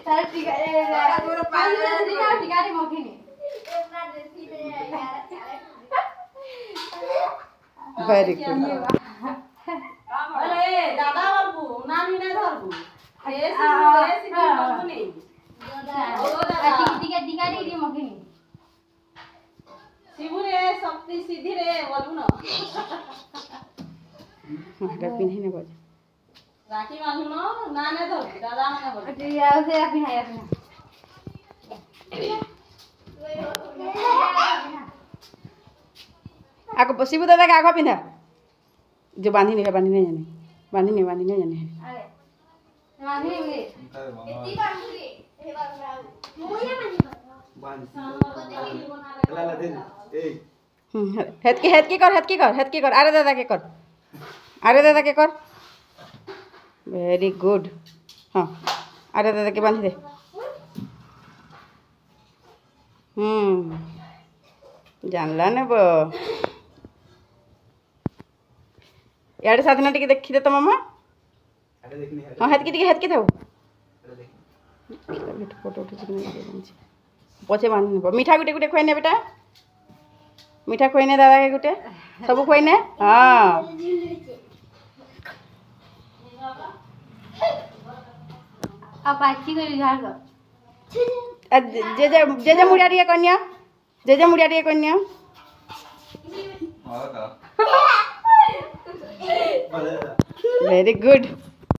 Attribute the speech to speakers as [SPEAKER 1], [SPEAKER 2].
[SPEAKER 1] तार टीका तोर पाले दिना टीका रे मखिनी
[SPEAKER 2] वेरी गुड
[SPEAKER 3] अरे दादा बाबू नानी ने धरबू ए सिद्धि बाबू नहीं ओ दादा
[SPEAKER 1] टीका टीका रे मखिनी
[SPEAKER 3] शिबू रे शक्ति सिद्धि रे बोलू न
[SPEAKER 2] हटा पिन्ही ने बज
[SPEAKER 3] राखी बांधू न नाने धरबू दादा ने बोल
[SPEAKER 1] टीका से राखी हाय अपना
[SPEAKER 2] आको शिबू दादा के आगो पिन्हा जो बांधी नहीं जाने बांधी नहीं जाने
[SPEAKER 1] अरे माने रे
[SPEAKER 4] इतनी बांधू रे हे बाबू मोया बांध ला ला दे ए
[SPEAKER 2] हेत की कर अरे दादा के कर वेरी गुड हाँ अरे दादा के बांधी दे जानला ने बो यार साधना टिके देखी दे तो मामा
[SPEAKER 4] अरे देखनी है
[SPEAKER 2] हाँ हेत की था
[SPEAKER 4] अरे देख
[SPEAKER 2] फोटो उठे पचे बांध मीठा गुटे गुटे खुआने बेटा मीठा खुआने दादा के गुटे सब खुआने हाँ
[SPEAKER 1] अब अच्छी कर झाड़ कर
[SPEAKER 2] जे मुड़िया रे कन्या जे मुड़िया रे कन्या
[SPEAKER 4] हां का
[SPEAKER 2] वेरी गुड